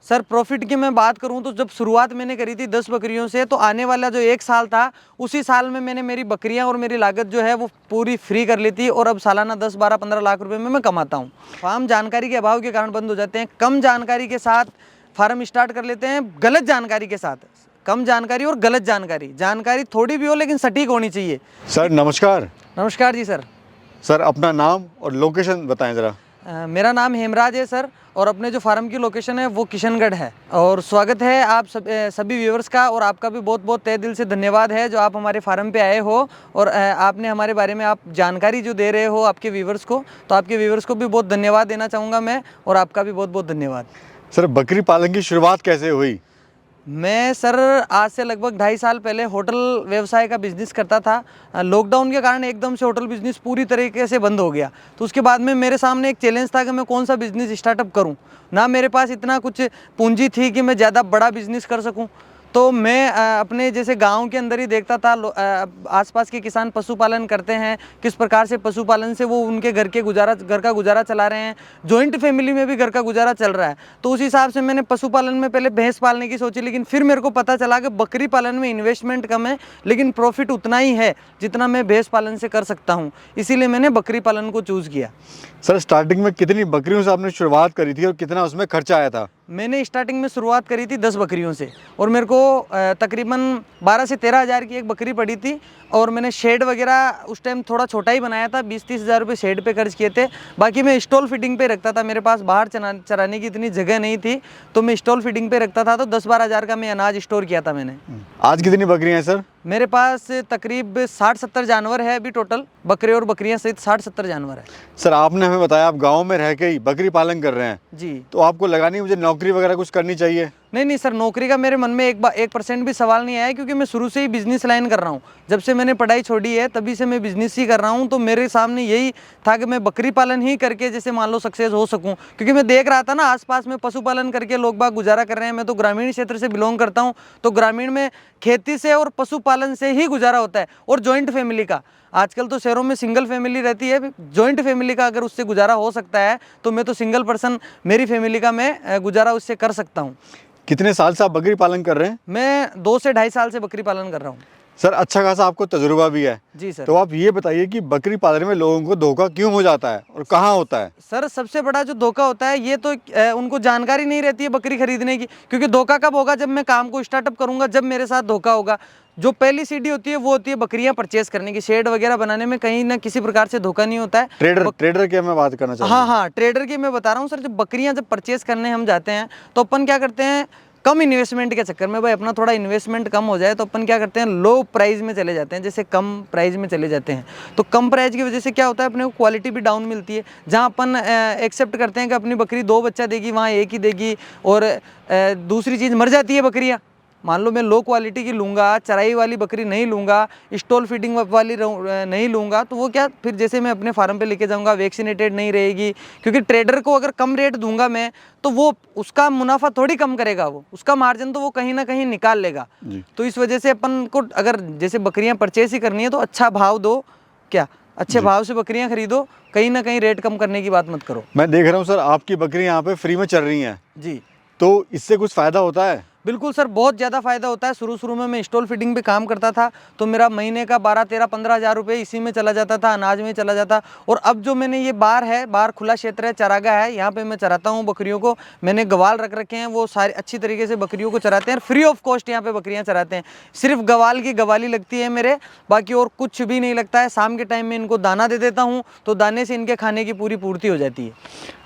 Sir profit की मैं बात करूं तो जब शुरुआत मैंने करी थी 10 बकरियों से, तो आने वाला जो 1 साल था उसी साल में मैंने मेरी बकरियां और मेरी लागत जो है वो पूरी फ्री कर ली थी, और अब सालाना 10, 12, 15 लाख रुपए में मैं कमाता हूं। फार्म जानकारी के अभाव के कारण बंद हो जाते हैं। कम जानकारी के साथ फार्म स्टार्ट कर लेते हैं, गलत जानकारी के साथ। कम जानकारी और गलत जानकारी थोड़ी भी हो लेकिन सटीक होनी चाहिए। सर नमस्कार। नमस्कार जी सर। सर अपना नाम और लोकेशन बताएं ज़रा। मेरा नाम हेमराज है सर, और अपने जो फार्म की लोकेशन है वो किशनगढ़ है। और स्वागत है आप सभी व्यूअर्स का, और आपका भी बहुत बहुत तहे दिल से धन्यवाद है जो आप हमारे फार्म पे आए हो, और आपने हमारे बारे में आप जानकारी जो दे रहे हो आपके व्यूअर्स को, तो आपके व्यूअर्स को भी बहुत धन्यवाद देना चाहूँगा मैं, और आपका भी बहुत बहुत धन्यवाद। सर बकरी पालन की शुरुआत कैसे हुई? मैं सर आज से लगभग 2.5 साल पहले होटल व्यवसाय का बिज़नेस करता था। लॉकडाउन के कारण एकदम से होटल बिज़नेस पूरी तरीके से बंद हो गया, तो उसके बाद में मेरे सामने एक चैलेंज था कि मैं कौन सा बिज़नेस स्टार्टअप करूं। ना मेरे पास इतना कुछ पूंजी थी कि मैं ज़्यादा बड़ा बिज़नेस कर सकूं। तो मैं अपने जैसे गांव के अंदर ही देखता था आसपास के किसान पशुपालन करते हैं, किस प्रकार से पशुपालन से वो उनके घर का गुजारा चला रहे हैं। जॉइंट फैमिली में भी घर का गुजारा चल रहा है, तो उस हिसाब से मैंने पशुपालन में पहले भैंस पालने की सोची, लेकिन फिर मेरे को पता चला कि बकरी पालन में इन्वेस्टमेंट कम है लेकिन प्रॉफिट उतना ही है जितना मैं भैंस पालन से कर सकता हूँ। इसीलिए मैंने बकरी पालन को चूज़ किया। सर स्टार्टिंग में कितनी बकरियों से आपने शुरुआत करी थी और कितना उसमें खर्चा आया था? मैंने स्टार्टिंग में शुरुआत करी थी 10 बकरियों से, और मेरे को तकरीबन 12 से 13 हज़ार की एक बकरी पड़ी थी। और मैंने शेड वगैरह उस टाइम थोड़ा छोटा ही बनाया था, 20-30 हज़ार रुपये शेड पे खर्च किए थे। बाकी मैं स्टॉल फिटिंग पे रखता था, मेरे पास बाहर चराने की इतनी जगह नहीं थी, तो मैं स्टॉल फिटिंग पे रखता था। तो 10-12 हज़ार का मैं अनाज स्टोर किया था मैंने। आज कितनी बकरियां हैं सर? मेरे पास तकरीब 60-70 जानवर है अभी टोटल, बकरे और बकरियां सहित 60-70 जानवर है। सर आपने हमें बताया आप गांव में रह के ही बकरी पालन कर रहे हैं जी। तो आपको लगा नहीं मुझे नौकरी वगैरह कुछ करनी चाहिए? नहीं सर, नौकरी का मेरे मन में 1% भी सवाल नहीं आया, क्योंकि मैं शुरू से ही बिजनेस लाइन कर रहा हूँ। जब से मैंने पढ़ाई छोड़ी है तभी से मैं बिजनेस ही कर रहा हूँ। तो मेरे सामने यही था कि मैं बकरी पालन ही करके जैसे मान लो सक्सेस हो सकूँ, क्योंकि मैं देख रहा था ना आसपास में पशुपालन करके लोग बाग गुजारा कर रहे हैं। मैं तो ग्रामीण क्षेत्र से बिलोंग करता हूँ, तो ग्रामीण में खेती से और पशुपालन से ही गुजारा होता है। और जॉइंट फैमिली का, आजकल तो शहरों में सिंगल फैमिली रहती है, जॉइंट फैमिली का अगर उससे गुजारा हो सकता है तो मैं तो सिंगल पर्सन, मेरी फैमिली का मैं गुजारा उससे कर सकता हूँ। कितने साल से आप बकरी पालन कर रहे हैं? मैं 2 से 2.5 साल से बकरी पालन कर रहा हूँ। सर अच्छा खासा आपको तजुर्बा भी है। जी सर। तो आप ये बताइए कि बकरी पालन में लोगों को धोखा क्यों हो जाता है और कहाँ होता है? सर सबसे बड़ा जो धोखा होता है ये तो उनको जानकारी नहीं रहती है बकरी खरीदने की। क्योंकि धोखा कब होगा? जब मैं काम को स्टार्टअप करूंगा, जब मेरे साथ धोखा होगा। जो पहली सीढ़ी होती है वो होती है बकरियां परचेस करने की। शेड वगैरह बनाने में कहीं ना किसी प्रकार से धोखा नहीं होता है। ट्रेडर की मैं बात करना चाहता हूँ। हाँ, ट्रेडर की मैं बता रहा हूँ सर। जब बकरियां जब परचेस करने हम जाते हैं तो अपन क्या करते हैं, कम इन्वेस्टमेंट के चक्कर में, भाई अपना थोड़ा इन्वेस्टमेंट कम हो जाए, तो अपन क्या करते हैं, लो प्राइस में चले जाते हैं। जैसे कम प्राइस में चले जाते हैं, तो कम प्राइस की वजह से क्या होता है, अपने को क्वालिटी भी डाउन मिलती है। जहाँ अपन एक्सेप्ट करते हैं कि अपनी बकरी 2 बच्चा देगी, वहाँ 1 ही देगी। और दूसरी चीज़, मर जाती है बकरियाँ। मान लो मैं लो क्वालिटी की लूँगा, चराई वाली बकरी नहीं लूँगा, स्टॉल फीडिंग वाली नहीं लूँगा, तो वो क्या फिर जैसे मैं अपने फार्म पे लेके जाऊँगा, वैक्सीनेटेड नहीं रहेगी। क्योंकि ट्रेडर को अगर कम रेट दूंगा मैं, तो वो उसका मुनाफा थोड़ी कम करेगा, वो उसका मार्जिन तो वो कहीं ना कहीं निकाल लेगा। तो इस वजह से अपन को अगर जैसे बकरियाँ परचेस ही करनी है तो अच्छा भाव दो, क्या अच्छे भाव से बकरियाँ खरीदो, कहीं ना कहीं रेट कम करने की बात मत करो। मैं देख रहा हूँ सर आपकी बकरी यहाँ पे फ्री में चल रही हैं जी। तो इससे कुछ फ़ायदा होता है? बिल्कुल सर, बहुत ज़्यादा फ़ायदा होता है। शुरू में मैं स्टॉल फीडिंग पे काम करता था, तो मेरा महीने का 12, 13, 15 हज़ार रुपये इसी में चला जाता था, अनाज में चला जाता। और अब जो मैंने ये बार खुला क्षेत्र है, चरागाह है, यहाँ पे मैं चराता हूँ बकरियों को। मैंने गवाल रख रखे हैं, वो सारे अच्छी तरीके से बकरियों को चराते हैं। फ्री ऑफ कॉस्ट यहाँ पे बकरियाँ चराते हैं। सिर्फ गवाल की गवाली लगती है मेरे, बाकी और कुछ भी नहीं लगता है। शाम के टाइम में इनको दाना दे देता हूँ, तो दाने से इनके खाने की पूरी पूर्ति हो जाती है।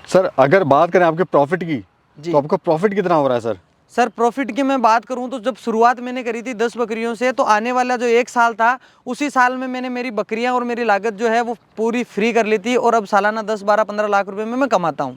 सर अगर बात करें आपके प्रॉफिट की, तो आपका प्रॉफिट कितना हो रहा है सर? सर प्रॉफिट की मैं बात करूं तो जब शुरुआत मैंने करी थी 10 बकरियों से, तो आने वाला जो 1 साल था उसी साल में मैंने मेरी बकरियां और मेरी लागत जो है वो पूरी फ्री कर ली थी, और अब सालाना 10, 12, 15 लाख रुपए में मैं कमाता हूं।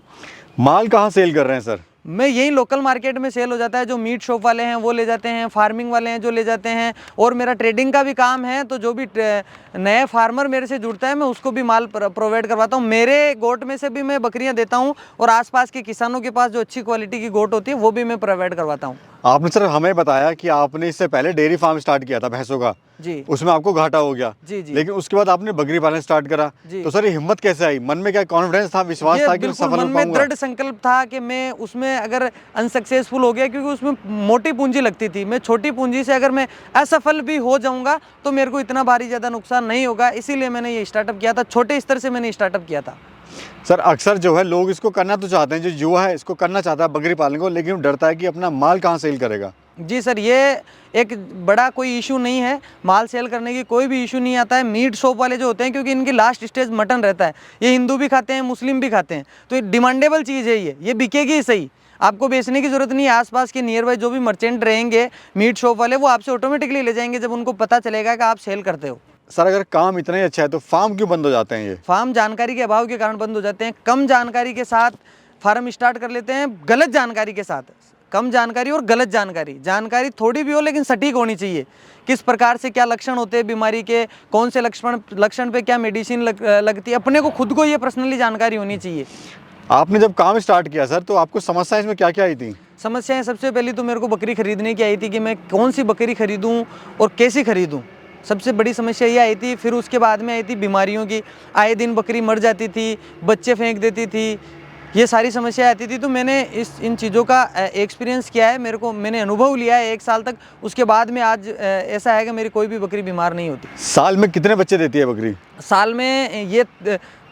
माल कहाँ सेल कर रहे हैं सर? मैं यही लोकल मार्केट में सेल हो जाता है। जो मीट शॉप वाले हैं वो ले जाते हैं, फार्मिंग वाले हैं जो ले जाते हैं, और मेरा ट्रेडिंग का भी काम है। तो जो भी नया फार्मर मेरे से जुड़ता है मैं उसको भी माल प्रोवाइड करवाता हूँ। मेरे गोट में से भी मैं बकरियाँ देता हूँ, और आसपास के किसानों के पास जो अच्छी क्वालिटी की गोट होती है वो भी मैं प्रोवाइड करवाता हूँ। आपने सर हमें बताया कि आपने इससे पहले डेयरी फार्म स्टार्ट किया था भैंसों का, जी उसमें आपको घाटा हो गया। जी जी लेकिन उसके बाद आपने बकरी पालन स्टार्ट करा। जी। तो सर ये हिम्मत कैसे आई? मन में क्या कॉन्फिडेंस था, विश्वास ये था कि मैं बिल्कुल सफल मन हो में पाऊंगा? दृढ़ संकल्प था कि मैं उसमें अगर अनसक्सेसफुल हो गया, क्योंकि उसमें मोटी पूंजी लगती थी, मैं छोटी पूंजी से अगर मैं असफल भी हो जाऊंगा तो मेरे को इतना भारी ज़्यादा नुकसान नहीं होगा, इसीलिए मैंने ये स्टार्टअप किया था। छोटे स्तर से मैंने स्टार्टअप किया था। सर अक्सर जो है लोग इसको करना तो चाहते हैं, जो युवा है इसको करना चाहता है बकरी पालन को, लेकिन वो डरता है कि अपना माल कहाँ सेल करेगा। जी सर, ये एक बड़ा कोई इशू नहीं है, माल सेल करने की कोई भी इशू नहीं आता है। मीट शॉप वाले जो होते हैं, क्योंकि इनकी लास्ट स्टेज मटन रहता है, ये हिंदू भी खाते हैं, मुस्लिम भी खाते हैं, तो ये डिमांडेबल चीज़ है, ये बिकेगी ही सही। आपको बेचने की जरूरत नहीं है। आसपास के नियर बाय जो भी मर्चेंट रहेंगे मीट शॉप वाले, वो आपसे ऑटोमेटिकली ले जाएंगे जब उनको पता चलेगा कि आप सेल करते हो। सर अगर काम इतना ही अच्छा है तो फार्म क्यों बंद हो जाते हैं ये? फार्म जानकारी के अभाव के कारण बंद हो जाते हैं। कम जानकारी के साथ फार्म स्टार्ट कर लेते हैं, गलत जानकारी के साथ। कम जानकारी और गलत जानकारी थोड़ी भी हो लेकिन सटीक होनी चाहिए। किस प्रकार से क्या लक्षण होते हैं बीमारी के, कौन से लक्षण पे क्या मेडिसिन लगती है, अपने को खुद को ये पर्सनली जानकारी होनी चाहिए। आपने जब काम स्टार्ट किया सर तो आपको समस्याएं इसमें क्या क्या आई थी? समस्याएं सबसे पहली तो मेरे को बकरी खरीदने की आई थी कि मैं कौन सी बकरी खरीदूं और कैसे खरीदूं, सबसे बड़ी समस्या ये आई थी। फिर उसके बाद में आई थी बीमारियों की, आए दिन बकरी मर जाती थी, बच्चे फेंक देती थी, ये सारी समस्या आती थी। तो मैंने इन चीज़ों का एक्सपीरियंस किया है, मैंने अनुभव लिया है 1 साल तक। उसके बाद में आज ऐसा है कि मेरी कोई भी बकरी बीमार नहीं होती। साल में कितने बच्चे देती है बकरी? साल में ये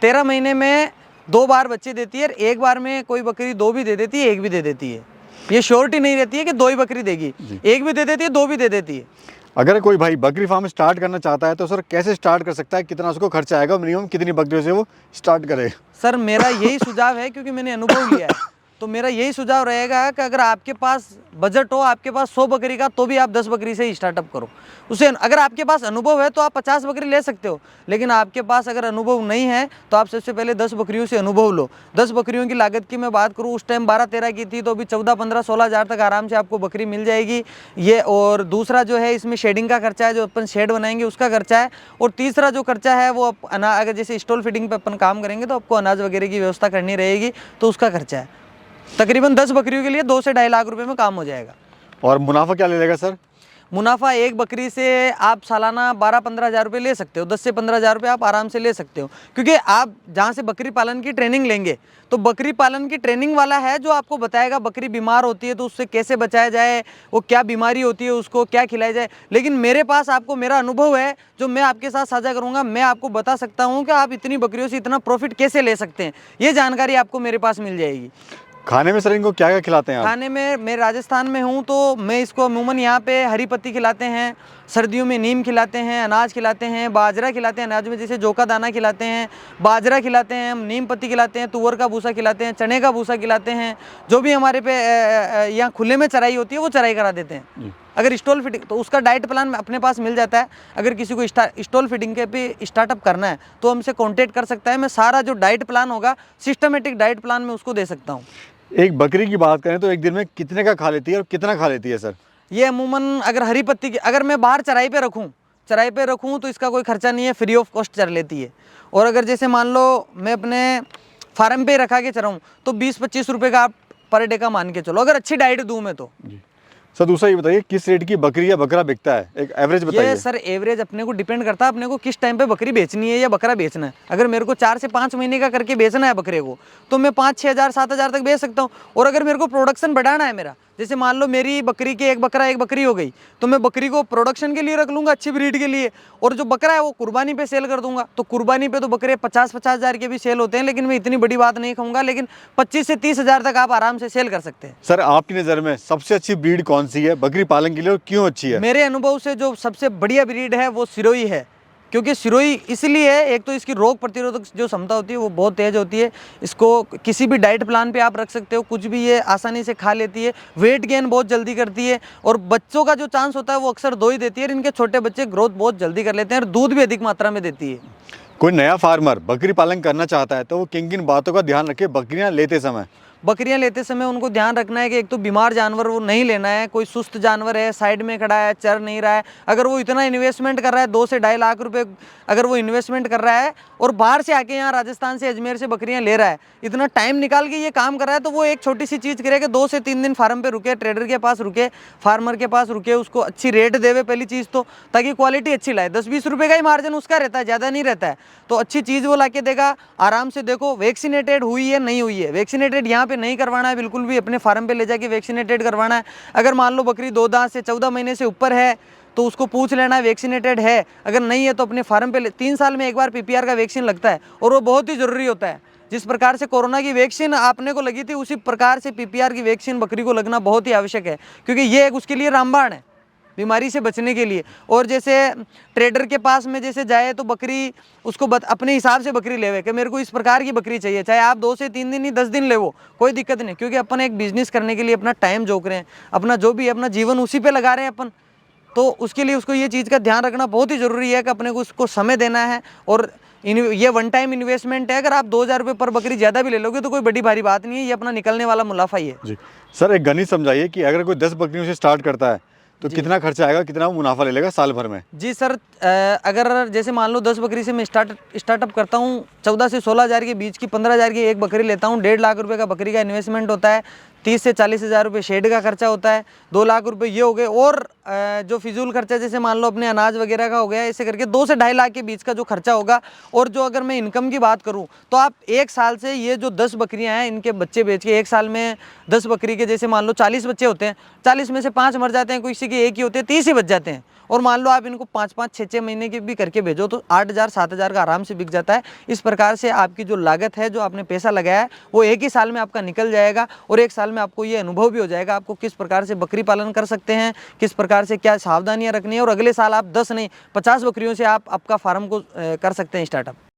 13 महीने में 2 बार बच्चे देती है। एक बार में कोई बकरी 2 भी दे देती है, 1 भी दे देती है। ये श्योरिटी नहीं रहती है कि 2 ही बकरी देगी, 1 भी दे देती है, 2 भी दे देती है। अगर कोई भाई बकरी फार्म स्टार्ट करना चाहता है तो सर कैसे स्टार्ट कर सकता है, कितना उसको खर्चा आएगा, मिनिमम कितनी बकरियों से वो स्टार्ट करे? सर मेरा यही सुझाव है, क्योंकि मैंने अनुभव लिया है, तो मेरा यही सुझाव रहेगा कि अगर आपके पास बजट हो, आपके पास 100 बकरी का, तो भी आप 10 बकरी से ही स्टार्टअप करो। उसे अगर आपके पास अनुभव है तो आप 50 बकरी ले सकते हो, लेकिन आपके पास अगर अनुभव नहीं है तो आप सबसे पहले 10 बकरियों से अनुभव लो। 10 बकरियों की लागत की मैं बात करूँ, उस टाइम 12-13 की थी, तो अभी 14-15-16 हज़ार तक आराम से आपको बकरी मिल जाएगी ये। और दूसरा जो है, इसमें शेडिंग का खर्चा है, जो अपन शेड बनाएंगे उसका खर्चा है। और तीसरा जो खर्चा है वो अगर जैसे स्टॉल फीडिंग पर अपन काम करेंगे तो आपको अनाज वगैरह की व्यवस्था करनी रहेगी, तो उसका खर्चा है। तकरीबन 10 बकरियों के लिए 2 से 2.5 लाख रुपए में काम हो जाएगा। और मुनाफा क्या ले लेगा सर? मुनाफा एक बकरी से आप सालाना 12-15 हज़ार रुपये ले सकते हो, 10 से 15 हज़ार रुपये आप आराम से ले सकते हो। क्योंकि आप जहाँ से बकरी पालन की ट्रेनिंग लेंगे, तो बकरी पालन की ट्रेनिंग वाला है जो आपको बताएगा बकरी बीमार होती है तो उससे कैसे बचाया जाए, वो क्या बीमारी होती है, उसको क्या खिलाया जाए। लेकिन मेरे पास आपको मेरा अनुभव है जो मैं आपके साथ साझा करूँगा। मैं आपको बता सकता हूँ कि आप इतनी बकरियों से इतना प्रॉफिट कैसे ले सकते हैं, ये जानकारी आपको मेरे पास मिल जाएगी। खाने में सर इनको क्या क्या खिलाते हैं आप? खाने में मैं राजस्थान में हूँ तो मैं इसको अमूमन यहाँ पे हरी पत्ती खिलाते हैं, सर्दियों में नीम खिलाते हैं, अनाज खिलाते हैं, बाजरा खिलाते हैं। अनाज में जैसे जौ का दाना खिलाते हैं, बाजरा खिलाते हैं, नीम पत्ती खिलाते हैं, तुअर का भूसा खिलाते हैं, चने का भूसा खिलाते हैं। जो भी हमारे पे यहाँ खुले में चराई होती है वो चराई करा देते हैं। अगर स्टॉल फिटिंग, तो उसका डाइट प्लान अपने पास मिल जाता है। अगर किसी को स्टॉल फिटिंग के भी स्टार्टअप करना है तो हमसे कॉन्टेक्ट कर सकता है। मैं सारा जो डाइट प्लान होगा, सिस्टमेटिक डाइट प्लान में उसको दे सकता हूँ। एक बकरी की बात करें तो एक दिन में कितने का खा लेती है और कितना खा लेती है सर? ये अमूमन अगर हरी पत्ती की, अगर मैं बाहर चराई पे रखूँ तो इसका कोई खर्चा नहीं है, फ्री ऑफ कॉस्ट चर लेती है। और अगर जैसे मान लो मैं अपने फार्म पे रखा के चराऊँ तो 20-25 रुपये का आप पर डे का मान के चलो, अगर अच्छी डाइट दूँ मैं तो। सर दूसरा ये बताइए किस रेट की बकरी या बकरा बिकता है, एक एवरेज बताइए। ये सर एवरेज अपने को डिपेंड करता है, अपने को किस टाइम पे बकरी बेचनी है या बकरा बेचना है। अगर मेरे को 4 से 5 महीने का करके बेचना है बकरे को, तो मैं 5-6 हज़ार 7 हज़ार तक बेच सकता हूँ। और अगर मेरे को प्रोडक्शन बढ़ाना है मेरा, जैसे मान लो मेरी बकरी के एक बकरी हो गई, तो मैं बकरी को प्रोडक्शन के लिए रख लूँगा, अच्छी ब्रीड के लिए। और जो बकरा है वो कुर्बानी पे सेल कर दूंगा। तो कुर्बानी पे तो बकरे 50-50 हज़ार के भी सेल होते हैं, लेकिन मैं इतनी बड़ी बात नहीं कहूँगा, लेकिन 25 से 30 हज़ार तक आप आराम से सेल कर सकते हैं। सर आपकी नज़र में सबसे अच्छी ब्रीड कौन सी है बकरी पालन के लिए और क्यों अच्छी है? मेरे अनुभव से जो सबसे बढ़िया ब्रीड है वो सिरोही है। क्योंकि सिरोही इसलिए है, एक तो इसकी रोग प्रतिरोधक जो क्षमता होती है वो बहुत तेज़ होती है। इसको किसी भी डाइट प्लान पे आप रख सकते हो, कुछ भी ये आसानी से खा लेती है। वेट गेन बहुत जल्दी करती है और बच्चों का जो चांस होता है वो अक्सर 2 ही देती है। इनके छोटे बच्चे ग्रोथ बहुत जल्दी कर लेते हैं और दूध भी अधिक मात्रा में देती है। कोई नया फार्मर बकरी पालन करना चाहता है तो वो किन किन बातों का ध्यान रखे बकरियां लेते समय? बकरियां लेते समय उनको ध्यान रखना है कि एक तो बीमार जानवर वो नहीं लेना है, कोई सुस्त जानवर है, साइड में खड़ा है, चर नहीं रहा है। अगर वो इतना इन्वेस्टमेंट कर रहा है 2 से 2.5 लाख रुपए अगर वो इन्वेस्टमेंट कर रहा है और बाहर से आके यहाँ राजस्थान से अजमेर से बकरियां ले रहा है, इतना टाइम निकाल के ये काम कर रहा है, तो वो एक छोटी सी चीज़ करे कि 2 से 3 दिन फार्म पे रुके, ट्रेडर के पास रुके, फार्मर के पास रुके, उसको अच्छी रेट देवे पहली चीज़ तो, ताकि क्वालिटी अच्छी लाए। 10-20 रुपये का ही मार्जिन उसका रहता है, ज़्यादा नहीं रहता है। तो अच्छी चीज़ वो ला के देगा, आराम से देखो वैक्सीनेटेड हुई है नहीं हुई है। वैक्सीनेटेड यहाँ पे नहीं करवाना है बिल्कुल भी, अपने फार्म पे ले जाके वैक्सीनेटेड करवाना है। अगर मान लो बकरी 2 दांत से 14 महीने से ऊपर है तो उसको पूछ लेना है वैक्सीनेटेड है, अगर नहीं है तो अपने फार्म पे 3 साल में एक बार पीपीआर का वैक्सीन लगता है और वो बहुत ही ज़रूरी होता है। जिस प्रकार से कोरोना की वैक्सीन आपने को लगी थी उसी प्रकार से पीपीआर की वैक्सीन बकरी को लगना बहुत ही आवश्यक है, क्योंकि ये एक उसके लिए रामबाण है बीमारी से बचने के लिए। और जैसे ट्रेडर के पास में जैसे जाए तो बकरी उसको अपने हिसाब से बकरी लेवे कि मेरे को इस प्रकार की बकरी चाहिए, चाहे आप 2 से 3 दिन नहीं 10 दिन ले, वो कोई दिक्कत नहीं, क्योंकि अपन एक बिजनेस करने के लिए अपना टाइम जोक रहे हैं, अपना जो भी अपना जीवन उसी पे लगा रहे हैं अपन। तो उसके लिए उसको ये चीज़ का ध्यान रखना बहुत ही ज़रूरी है कि अपने को उसको समय देना है। और ये वन टाइम इन्वेस्टमेंट है, अगर आप 2,000 रुपये पर बकरी ज़्यादा भी ले लोगे तो कोई बड़ी भारी बात नहीं है, ये अपना निकलने वाला मुनाफा ही है। जी सर, एक गणित समझाइए कि अगर कोई 10 बकरियों से स्टार्ट करता है तो कितना खर्चा आएगा, कितना वो मुनाफा ले लेगा साल भर में? जी सर, अगर जैसे मान लो 10 बकरी से मैं स्टार्टअप करता हूँ, 14 से 16 हज़ार के बीच की, 15 हज़ार की एक बकरी लेता हूँ, 1.5 लाख रुपए का बकरी का इन्वेस्टमेंट होता है, 30 से 40 हज़ार रुपये शेड का खर्चा होता है, 2 लाख रुपए ये हो गए, और जो फिजूल खर्चा जैसे मान लो अपने अनाज वगैरह का हो गया, ऐसे करके 2 से 2.5 लाख के बीच का जो खर्चा होगा। और जो अगर मैं इनकम की बात करूं तो आप एक साल से ये जो 10 बकरियां हैं इनके बच्चे बेच के, एक साल में 10 बकरी के जैसे मान लो 40 बच्चे होते हैं, 40 में से 5 मर जाते हैं, किसी के एक ही होते हैं, 30 ही बच जाते हैं। और मान लो आप इनको 5-5, 6-6 महीने के भी करके भेजो तो 8,000, 7,000 का आराम से बिक जाता है। इस प्रकार से आपकी जो लागत है, जो आपने पैसा लगाया है, वो एक ही साल में आपका निकल जाएगा और एक साल में आपको ये अनुभव भी हो जाएगा आपको किस प्रकार से बकरी पालन कर सकते हैं, किस प्रकार से क्या सावधानियां रखनी है, और अगले साल आप 10 नहीं 50 बकरियों से आप आपका फार्म को कर सकते हैं स्टार्टअप।